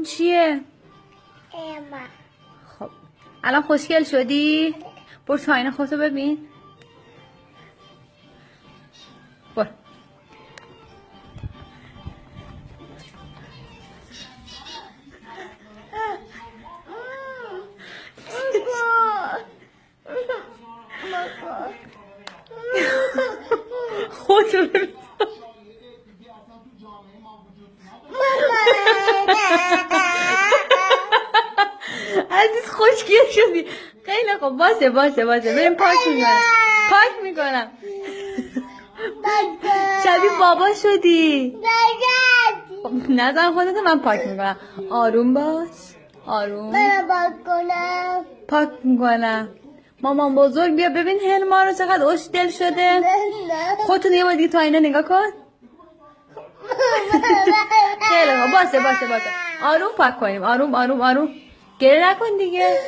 این چیه؟ اما خب الان خوشگل شدی؟ برو تو آینه خودتو ببین. برو. خودتو ببین. عزیز خوشگل شدی. خیلی خوب باشه بریم پاک میکنم شبیه بابا شدی. خب نزن خودتو، من پاک میکنم. آروم باش. آروم. پاک میکنم. مامان بزرگ بیا ببین هلما رو چقدر خوشگل شده. خودتون یه بار دیگه تو آینه نگاه کن. خیلی خوب باشه. آروم پاک کنیم. آروم گریه نکن دیگه.